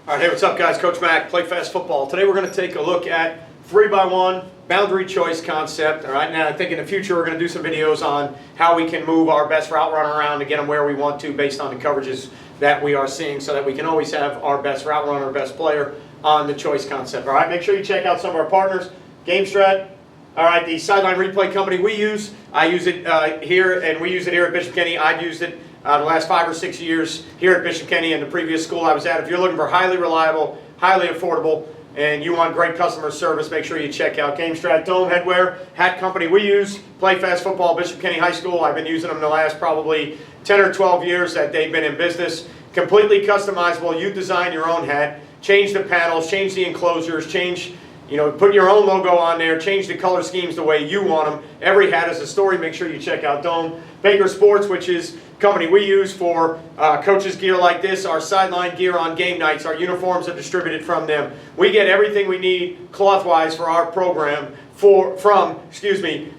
All right, hey, what's up, guys? Coach Mac, Play Fast Football. Today we're going to take a look at 3x1 boundary choice concept. All right, now I think in the future we're going to do some videos on how we can move our best route runner around to get them where we want to based on the coverages that we are seeing, so that we can always have our best route runner, best player on the choice concept. All right, make sure you check out some of our partners. GameStrat, all right, the sideline replay company we use. I use it here, and we use it here at Bishop Kenny. I've used it the last 5 or 6 years here at Bishop Kenny and the previous school I was at. If you're looking for highly reliable, highly affordable, and you want great customer service, make sure you check out GameStrat. Dome Headwear, hat company we use. Play Fast Football, Bishop Kenny High School. I've been using them the last probably 10 or 12 years that they've been in business. Completely customizable. You design your own hat. Change the panels, change the enclosures, change, put your own logo on there, change the color schemes the way you want them. Every hat has a story. Make sure you check out Dome. Baker Sports, which is a company we use for coaches' gear like this, our sideline gear on game nights. Our uniforms are distributed from them. We get everything we need cloth-wise for our program from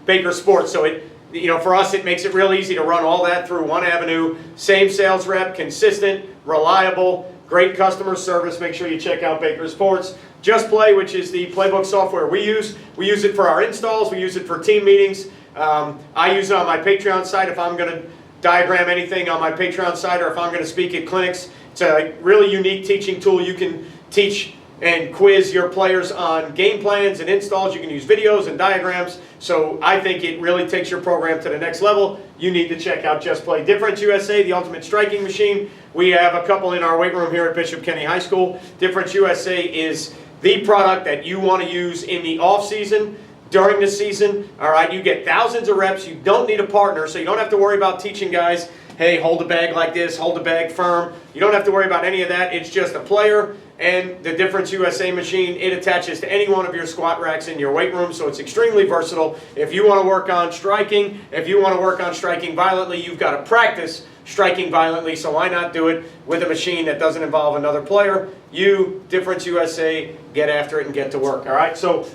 Baker Sports. So for us, it makes it real easy to run all that through one avenue. Same sales rep, consistent, reliable, great customer service. Make sure you check out Baker Sports. JustPlay, which is the playbook software we use. We use it for our installs. We use it for team meetings. I use it on my Patreon site if I'm going to diagram anything on my Patreon site, or if I'm going to speak at clinics. It's a really unique teaching tool. You can teach and quiz your players on game plans and installs. You can use videos and diagrams. So I think it really takes your program to the next level. You need to check out JustPlay. DifferenceUSA, the ultimate striking machine. We have a couple in our weight room here at Bishop Kenny High School. DifferenceUSA is the product that you want to use in the off season. During the season, all right, you get thousands of reps. You don't need a partner, so you don't have to worry about teaching guys, hey, hold the bag like this, hold the bag firm. You don't have to worry about any of that. It's just a player and the DifferenceUSA machine. It attaches to any one of your squat racks in your weight room, so it's extremely versatile. If you want to work on striking, if you want to work on striking violently, you've got to practice striking violently, so why not do it with a machine that doesn't involve another player? You, DifferenceUSA, get after it and get to work, all right? So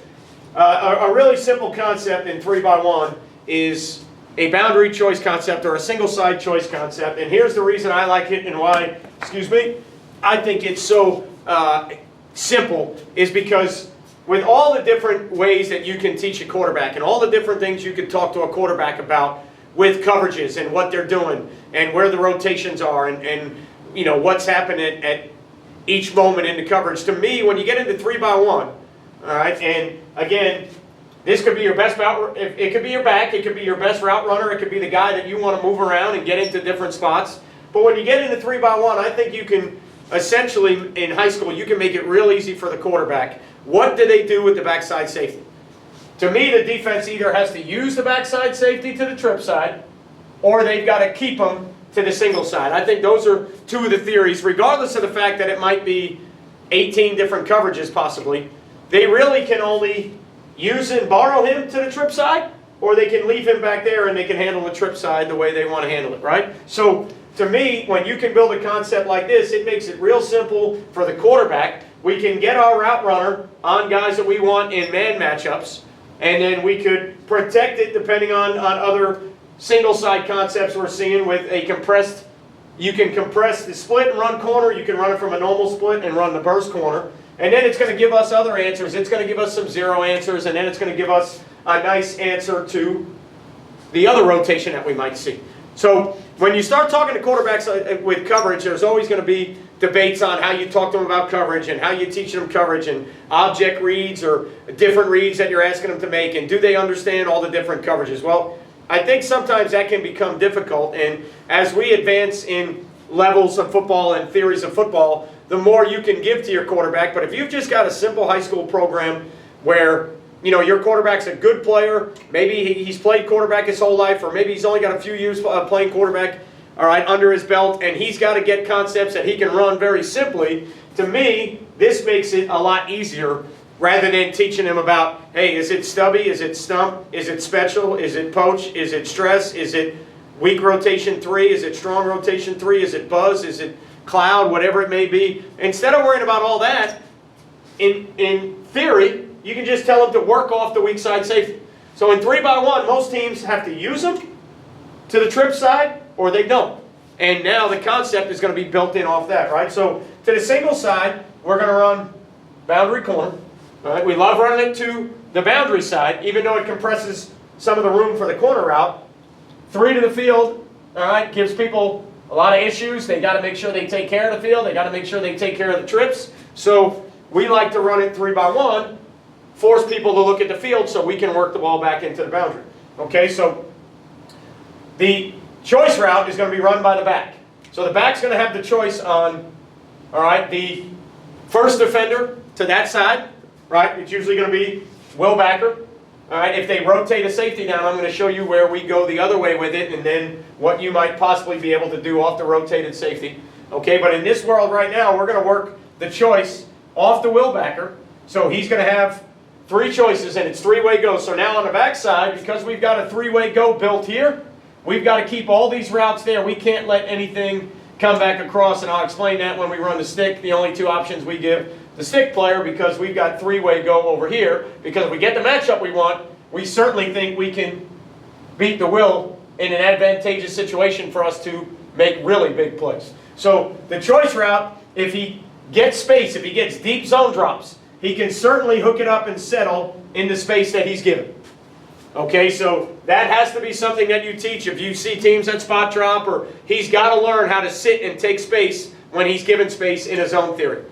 a really simple concept in 3x1 is a boundary choice concept or a single side choice concept. And here's the reason I like it and why, I think it's so simple, is because with all the different ways that you can teach a quarterback and all the different things you can talk to a quarterback about with coverages and what they're doing and where the rotations are and what's happening at each moment in the coverage. To me, when you get into 3x1, all right, and again, this could be your best route. It could be your back. It could be your best route runner. It could be the guy that you want to move around and get into different spots. But when you get into 3x1, I think you can essentially, in high school, you can make it real easy for the quarterback. What do they do with the backside safety? To me, the defense either has to use the backside safety to the trip side, or they've got to keep them to the single side. I think those are two of the theories, regardless of the fact that it might be 18 different coverages possibly. They really can only use and borrow him to the trip side, or they can leave him back there and they can handle the trip side the way they want to handle it, right? So to me, when you can build a concept like this, it makes it real simple for the quarterback. We can get our route runner on guys that we want in man matchups, and then we could protect it depending on other single side concepts we're seeing with a compressed. You can compress the split and run corner. You can run it from a normal split and run the burst corner. And then it's going to give us other answers. It's going to give us some zero answers, and then it's going to give us a nice answer to the other rotation that we might see. So when you start talking to quarterbacks with coverage, there's always going to be debates on how you talk to them about coverage and how you teach them coverage and object reads or different reads that you're asking them to make, and do they understand all the different coverages? Well, I think sometimes that can become difficult, and as we advance in levels of football and theories of football, the more you can give to your quarterback. But if you've just got a simple high school program where your quarterback's a good player, maybe he's played quarterback his whole life, or maybe he's only got a few years playing quarterback, all right, under his belt, and he's got to get concepts that he can run very simply. To me, this makes it a lot easier, rather than teaching him about, hey, is it stubby, is it stump, is it special, is it poach, is it stress, is it weak rotation 3, is it strong rotation 3, is it buzz, is it cloud, whatever it may be. Instead of worrying about all that, in theory, you can just tell them to work off the weak side safety. So in 3x1, most teams have to use them to the trip side, or they don't. And now the concept is going to be built in off that, right? So to the single side, we're going to run boundary corner. All right, we love running it to the boundary side, even though it compresses some of the room for the corner route. 3 to the field, all right, gives people a lot of issues. They got to make sure they take care of the field. They got to make sure they take care of the trips. So we like to run it 3 by 1, force people to look at the field so we can work the ball back into the boundary. Okay, so the choice route is going to be run by the back. So the back's going to have the choice on, all right, the first defender to that side, right? It's usually going to be Will backer. All right, if they rotate a safety down, I'm going to show you where we go the other way with it and then what you might possibly be able to do off the rotated safety. Okay, but in this world right now, we're going to work the choice off the Will backer. So he's going to have 3 choices and it's 3-way go. So now on the back side, because we've got a 3-way go built here, we've got to keep all these routes there. We can't let anything come back across, and I'll explain that when we run the stick. The only 2 options we give the stick player, because we've got 3-way go over here, because if we get the matchup we want, we certainly think we can beat the Will in an advantageous situation for us to make really big plays. So the choice route, if he gets space, if he gets deep zone drops, he can certainly hook it up and settle in the space that he's given. Okay, so that has to be something that you teach. If you see teams that spot drop, or he's got to learn how to sit and take space when he's given space in a zone theory.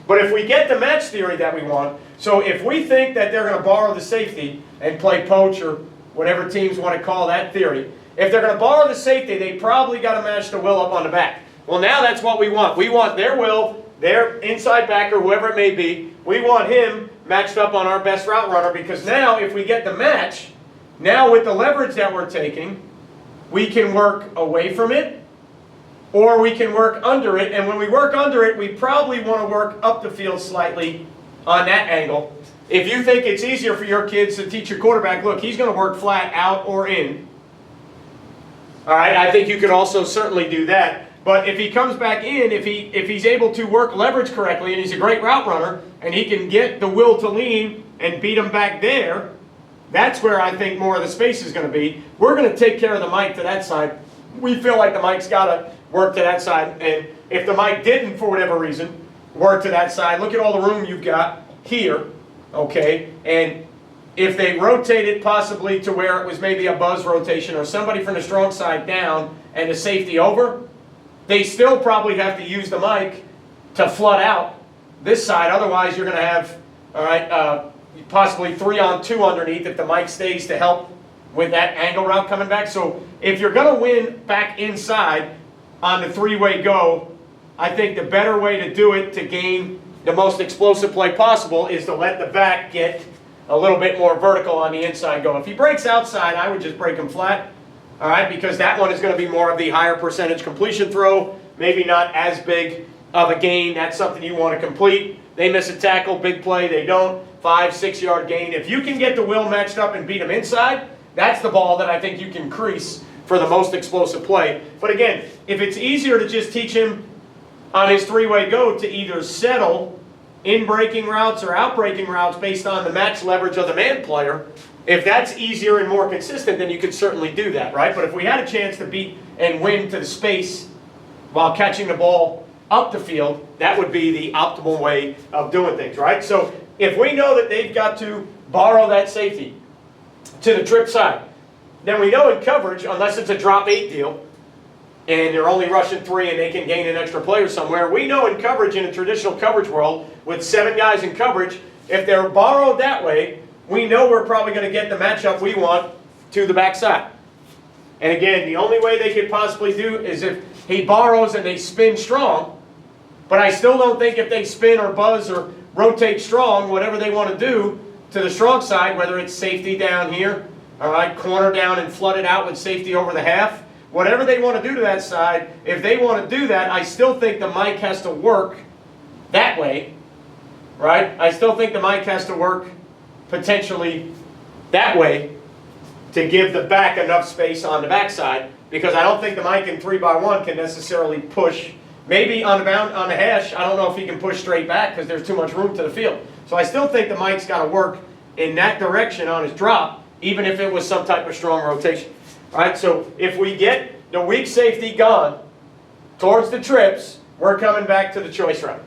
But if we get the match theory that we want, so if we think that they're going to borrow the safety and play poach or whatever teams want to call that theory, if they're going to borrow the safety, they probably got to match the Will up on the back. Well, now that's what we want. We want their Will, their inside backer, whoever it may be, we want him matched up on our best route runner, because now if we get the match, now with the leverage that we're taking, we can work away from it, or we can work under it. And when we work under it, we probably want to work up the field slightly on that angle. If you think it's easier for your kids to teach your quarterback, look, he's going to work flat out or in. All right, I think you could also certainly do that. But if he comes back in, if he's able to work leverage correctly, and he's a great route runner, and he can get the Will to lean and beat him back there, that's where I think more of the space is going to be. We're going to take care of the Mike to that side. We feel like the Mike's got to work to that side. And if the Mike didn't, for whatever reason, work to that side, look at all the room you've got here, okay? And if they rotate it possibly to where it was maybe a buzz rotation or somebody from the strong side down and the safety over, they still probably have to use the Mike to flood out this side. Otherwise, you're going to have, all right, possibly 3-on-2 underneath if the Mike stays to help with that angle route coming back. So if you're going to win back inside on the 3-way go, I think the better way to do it to gain the most explosive play possible is to let the back get a little bit more vertical on the inside go. If he breaks outside, I would just break him flat, all right, because that one is going to be more of the higher percentage completion throw, maybe not as big of a gain. That's something you want to complete. They miss a tackle, big play, they don't. 5-6 yard gain. If you can get the Will matched up and beat him inside, that's the ball that I think you can crease for the most explosive play. But again, if it's easier to just teach him on his 3-way go to either settle in breaking routes or out breaking routes based on the match leverage of the man player, if that's easier and more consistent, then you could certainly do that, right? But if we had a chance to beat and win to the space while catching the ball up the field, that would be the optimal way of doing things, right? So if we know that they've got to borrow that safety to the trip side, then we know in coverage, unless it's a drop 8 deal, and they're only rushing 3 and they can gain an extra player somewhere, we know in coverage, in a traditional coverage world, with 7 guys in coverage, if they're borrowed that way, we know we're probably going to get the matchup we want to the backside. And again, the only way they could possibly do is if he borrows and they spin strong, but I still don't think if they spin or buzz or rotate strong, whatever they want to do to the strong side, whether it's safety down here, all right, corner down and flood it out with safety over the half, whatever they want to do to that side, if they want to do that, I still think the Mike has to work that way, right? I still think the Mike has to work potentially that way to give the back enough space on the backside, because I don't think the Mike in 3-by-1 can necessarily push. Maybe on the hash, I don't know if he can push straight back because there's too much room to the field. So I still think the Mike's got to work in that direction on his drop, even if it was some type of strong rotation. All right, so if we get the weak safety gone towards the trips, we're coming back to the choice route.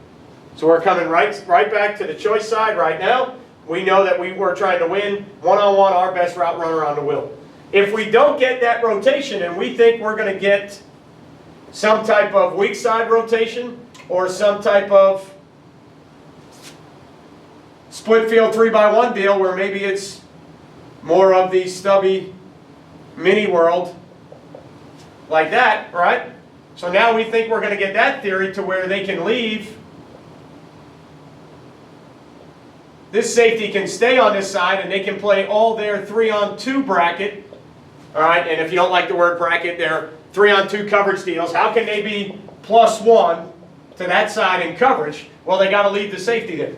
So we're coming right back to the choice side right now. We know that we're trying to win one-on-one our best route runner on the wheel. If we don't get that rotation and we think we're going to get some type of weak side rotation or some type of split field 3x1 deal where maybe it's more of the stubby mini world like that, right? So now we think we're going to get that theory to where they can leave. This safety can stay on this side and they can play all their 3-on-2 bracket. All right, and if you don't like the word bracket, they're 3-on-2 coverage deals. How can they be +1 to that side in coverage? Well, they got to leave the safety there.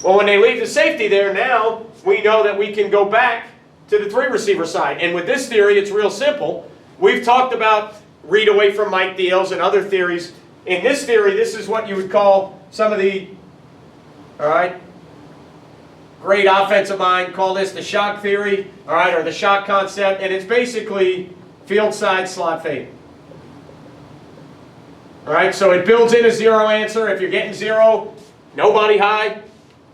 Well, when they leave the safety there, now we know that we can go back to the 3 receiver side. And with this theory, it's real simple. We've talked about read away from Mike deals and other theories. In this theory, this is what you would call some of the, all right, great offensive mind call this the shock theory, all right, or the shock concept, and it's basically field side slot fade. All right, so it builds in a 0 answer. If you're getting 0, nobody high,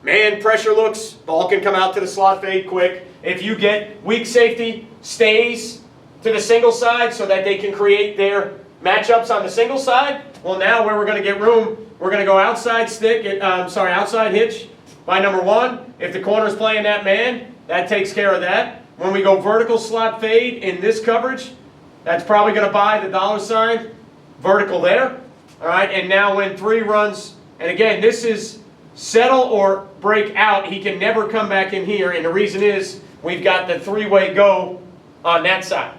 man pressure looks, ball can come out to the slot fade quick. If you get weak safety, stays to the single side so that they can create their matchups on the single side. Well, now where we're going to get room, we're going to go outside stick, outside hitch by number 1. If the corner's playing that man, that takes care of that. When we go vertical slot fade in this coverage, that's probably going to buy the $sign vertical there. All right, and now when 3 runs, and again, this is settle or break out. He can never come back in here, and the reason is we've got the 3-way go on that side.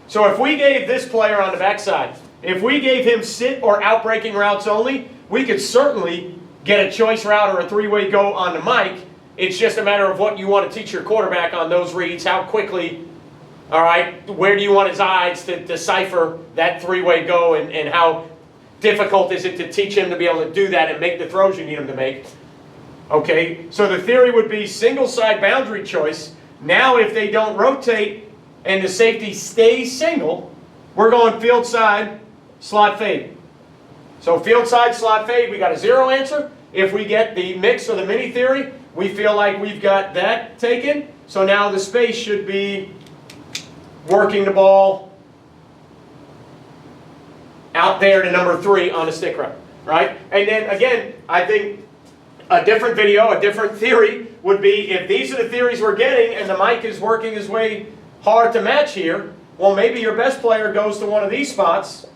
So if we gave this player on the backside, if we gave him sit or out breaking routes only, we could certainly get a choice route or a 3-way go on the mic. It's just a matter of what you want to teach your quarterback on those reads, how quickly, all right, where do you want his eyes to decipher that 3-way go, and how difficult is it to teach him to be able to do that and make the throws you need him to make. Okay, so the theory would be single side boundary choice. Now if they don't rotate and the safety stays single, we're going field side slot fade. So field side slot fade, we got a 0 answer. If we get the mix or the mini theory, we feel like we've got that taken. So now the space should be working the ball out there to number 3 on the stick route, right? And then again, I think a different video, a different theory would be if these are the theories we're getting and the mic is working his way hard to match here, well, maybe your best player goes to one of these spots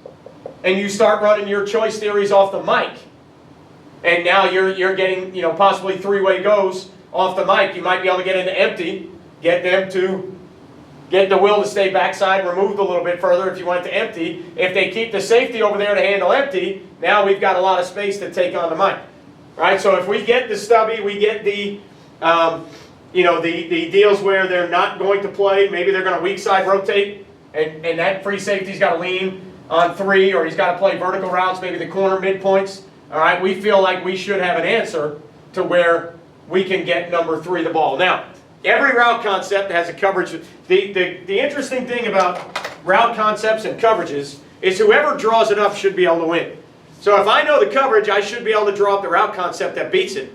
and you start running your choice theories off the mic. And now you're getting, you know, possibly 3-way goes off the mic. You might be able to get into empty, get them to get the will to stay backside, removed a little bit further if you went to empty. If they keep the safety over there to handle empty, now we've got a lot of space to take on the mic. Right? So if we get the stubby, we get the, the deals where they're not going to play, maybe they're going to weak side rotate, and that free safety's got to lean on 3, or he's got to play vertical routes, maybe the corner midpoints. All right, we feel like we should have an answer to where we can get number 3 the ball. Now, every route concept has a coverage. The interesting thing about route concepts and coverages is whoever draws it up should be able to win. So if I know the coverage, I should be able to draw up the route concept that beats it.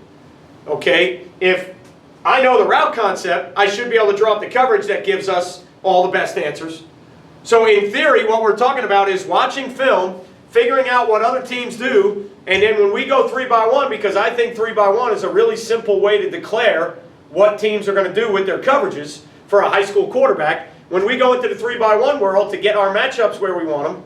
Okay? If I know the route concept, I should be able to draw up the coverage that gives us all the best answers. So in theory, what we're talking about is watching film, figuring out what other teams do, and then when we go 3x1, because I think 3x1 is a really simple way to declare what teams are going to do with their coverages for a high school quarterback. When we go into the 3x1 world to get our matchups where we want them,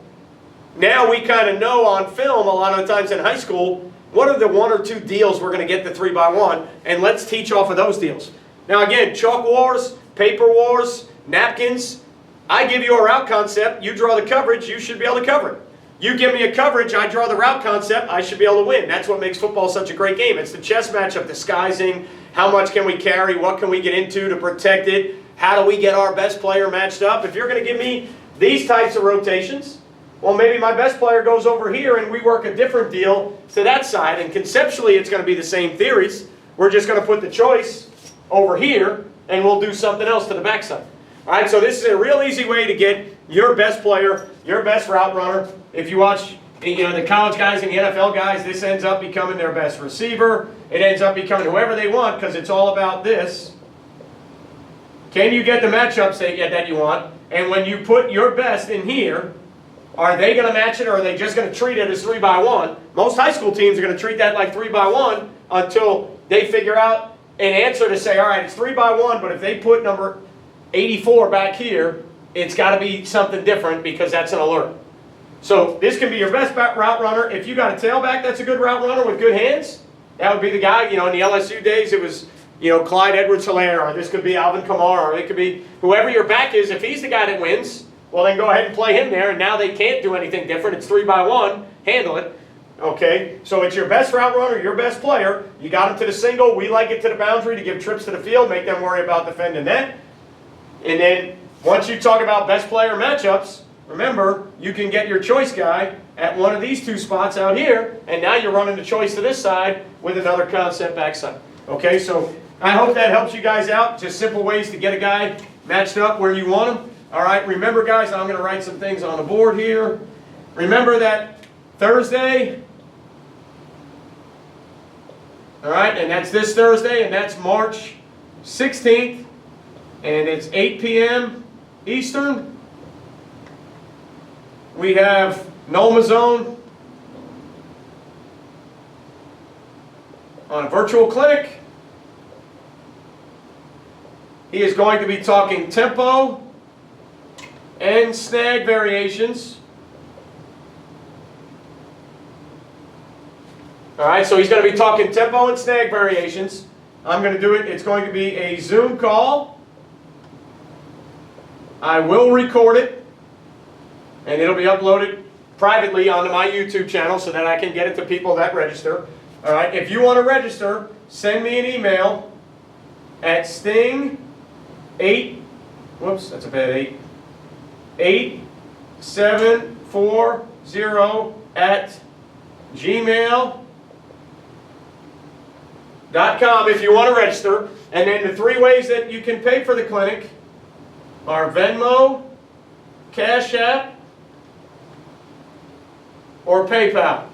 now we kind of know on film a lot of the times in high school, what are the 1 or 2 deals we're going to get the 3x1, and let's teach off of those deals. Now again, chalk wars, paper wars, napkins, I give you a route concept, you draw the coverage, you should be able to cover it. You give me a coverage, I draw the route concept, I should be able to win. That's what makes football such a great game. It's the chess matchup, disguising, how much can we carry, what can we get into to protect it, how do we get our best player matched up. If you're going to give me these types of rotations, well, maybe my best player goes over here and we work a different deal to that side, and conceptually it's going to be the same theories. We're just going to put the choice over here and we'll do something else to the backside. All right, so this is a real easy way to get your best player, your best route runner. If you watch you know, the college guys and the NFL guys, this ends up becoming their best receiver. It ends up becoming whoever they want because it's all about this. Can you get the matchups that you want? And when you put your best in here, are they going to match it or are they just going to treat it as 3x1? Most high school teams are going to treat that like 3x1 until they figure out an answer to say, all right, it's 3x1, but if they put number 84 back here, it's got to be something different because that's an alert. So this can be your best route runner. If you got a tailback that's a good route runner with good hands, that would be the guy. You know, in the LSU days, it was, you know, Clyde Edwards-Helaire, or this could be Alvin Kamara, or it could be whoever your back is. If he's the guy that wins, well, then go ahead and play him there, and now they can't do anything different. It's 3x1. Handle it. Okay, so it's your best route runner, your best player. You got him to the single. We like it to the boundary to give trips to the field, make them worry about defending that. And then once you talk about best player matchups, remember, you can get your choice guy at one of these two spots out here, and now you're running the choice to this side with another concept backside. Okay, so I hope that helps you guys out. Just simple ways to get a guy matched up where you want him. All right, remember, guys, I'm going to write some things on the board here. Remember that Thursday, all right, and that's this Thursday, and that's March 16th, and it's 8 p.m. Eastern. We have Noel Mazzone on a virtual clinic. He is going to be talking tempo and snag variations. All right, so he's going to be talking tempo and snag variations. I'm going to do it. It's going to be a Zoom call. I will record it, and it'll be uploaded privately onto my YouTube channel so that I can get it to people that register. All right, if you want to register, send me an email at sting8, whoops, that's a bad 8740 at gmail.com if you want to register. And then the 3 ways that you can pay for the clinic are Venmo, Cash App, or PayPal.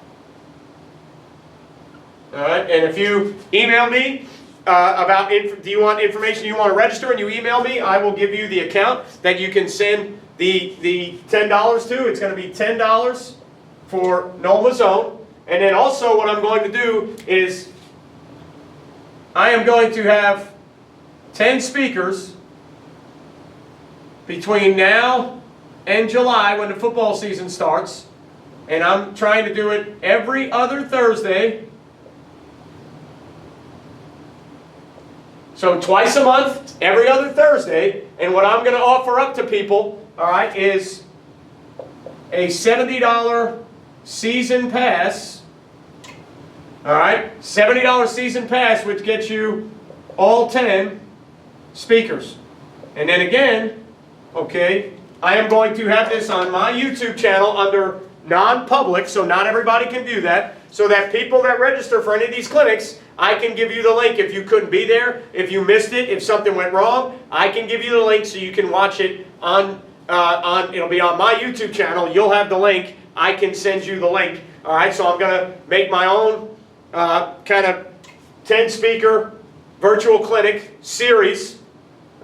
All right, and if you email me about do you want information you want to register, and you email me, I will give you the account that you can send the $10 to. It's going to be $10 for Noel Mazzone. And then also what I'm going to do is I am going to have 10 speakers between now and July when the football season starts. And I'm trying to do it every other Thursday. So twice a month, every other Thursday. And what I'm going to offer up to people, all right, is a $70 season pass. All right, $70 season pass, which gets you all 10 speakers. And then again, okay, I am going to have this on my YouTube channel under non-public, so not everybody can view that, so that people that register for any of these clinics, I can give you the link if you couldn't be there, if you missed it, if something went wrong, I can give you the link so you can watch it on it'll be on my YouTube channel. You'll have the link. I can send you the link. All right, so I'm going to make my own kind of 10-speaker virtual clinic series,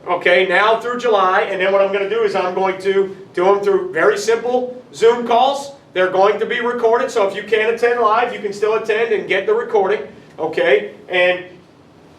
okay, now through July. And then what I'm going to do is I'm going to do them through very simple Zoom calls. They're going to be recorded, so if you can't attend live, you can still attend and get the recording, okay? And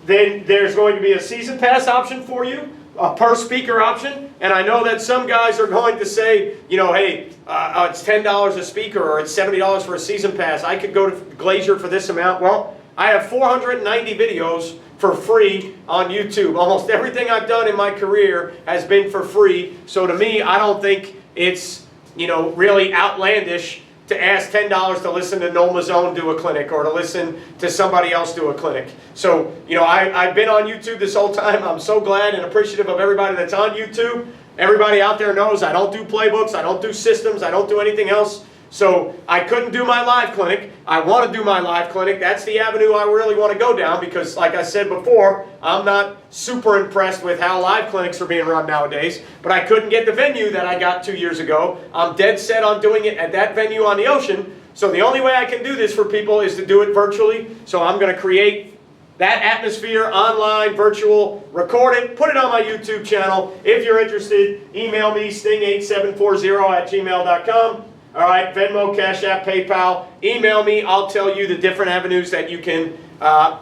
then there's going to be a season pass option for you, a per speaker option. And I know that some guys are going to say, you know, hey, it's $10 a speaker or it's $70 for a season pass. I could go to Glacier for this amount. Well, I have 490 videos for free on YouTube. Almost everything I've done in my career has been for free. So to me, I don't think it's, you know, really outlandish to ask $10 to listen to Noel Mazzone do a clinic or to listen to somebody else do a clinic. So, you know, I've been on YouTube this whole time. I'm so glad and appreciative of everybody that's on YouTube. Everybody out there knows I don't do playbooks, I don't do systems, I don't do anything else. So I couldn't do my live clinic. I want to do my live clinic. That's the avenue I really want to go down because, like I said before, I'm not super impressed with how live clinics are being run nowadays. But I couldn't get the venue that I got 2 years ago. I'm dead set on doing it at that venue on the ocean. So the only way I can do this for people is to do it virtually. So I'm going to create that atmosphere online, virtual, record it, put it on my YouTube channel. If you're interested, email me, sting8740@gmail.com. All right, Venmo, Cash App, PayPal. Email me. I'll tell you the different avenues that you can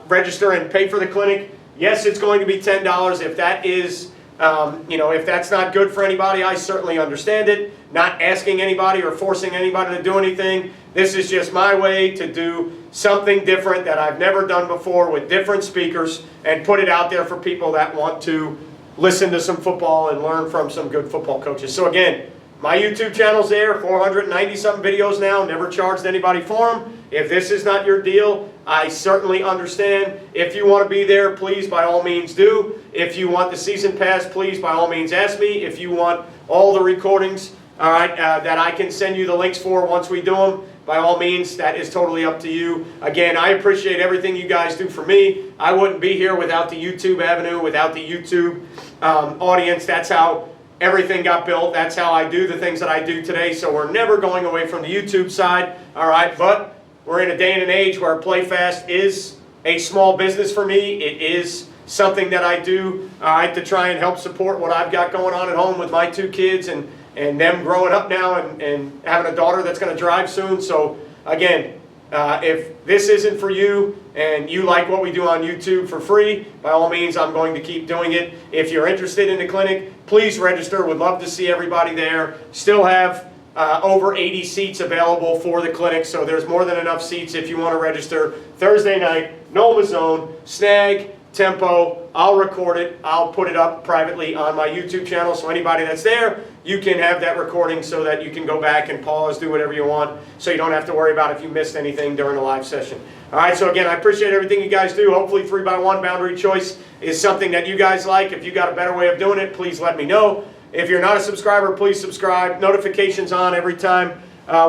register and pay for the clinic. Yes, it's going to be $10. If that is, if that's not good for anybody, I certainly understand it. Not asking anybody or forcing anybody to do anything. This is just my way to do something different that I've never done before with different speakers and put it out there for people that want to listen to some football and learn from some good football coaches. So again, my YouTube channel's there, 490-something videos now, never charged anybody for them. If this is not your deal, I certainly understand. If you want to be there, please, by all means, do. If you want the season pass, please, by all means, ask me. If you want all the recordings, all right, that I can send you the links for once we do them, by all means, that is totally up to you. Again, I appreciate everything you guys do for me. I wouldn't be here without the YouTube avenue, without the YouTube audience. That's how everything got built. That's how I do the things that I do today. So we're never going away from the YouTube side. All right, but we're in a day and an age where PlayFast is a small business for me. It is something that I do, all right, to try and help support what I've got going on at home with my 2 kids and them growing up now and having a daughter that's going to drive soon. So again, if this isn't for you and you like what we do on YouTube for free, by all means, I'm going to keep doing it. If you're interested in the clinic, please register. Would love to see everybody there. Still have over 80 seats available for the clinic, so there's more than enough seats if you want to register. Thursday night, no Mazzone, snag, tempo. I'll record it. I'll put it up privately on my YouTube channel, so anybody that's there, you can have that recording so that you can go back and pause, do whatever you want, so you don't have to worry about if you missed anything during the live session. All right, so again, I appreciate everything you guys do. Hopefully 3x1 boundary choice is something that you guys like. If you got a better way of doing it, please let me know. If you're not a subscriber, please subscribe. Notifications on every time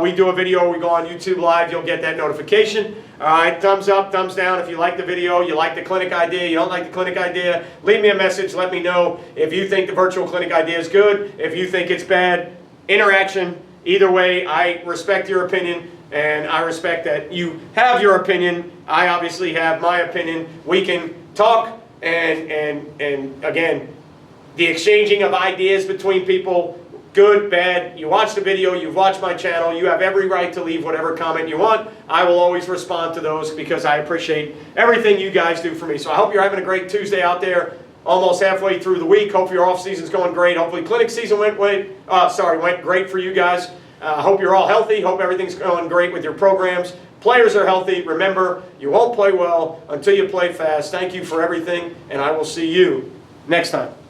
we do a video, we go on YouTube Live, you'll get that notification. All right, thumbs up, thumbs down if you like the video, you like the clinic idea, you don't like the clinic idea, leave me a message, let me know if you think the virtual clinic idea is good, if you think it's bad. Interaction, either way, I respect your opinion, and I respect that you have your opinion. I obviously have my opinion. We can talk, and again, the exchanging of ideas between people, good, bad. You watch the video, you've watched my channel, you have every right to leave whatever comment you want. I will always respond to those because I appreciate everything you guys do for me. So I hope you're having a great Tuesday out there, almost halfway through the week. Hope your off season's going great. Hopefully clinic season went great for you guys. Hope you're all healthy. Hope everything's going great with your programs. Players are healthy. Remember, you won't play well until you play fast. Thank you for everything, and I will see you next time.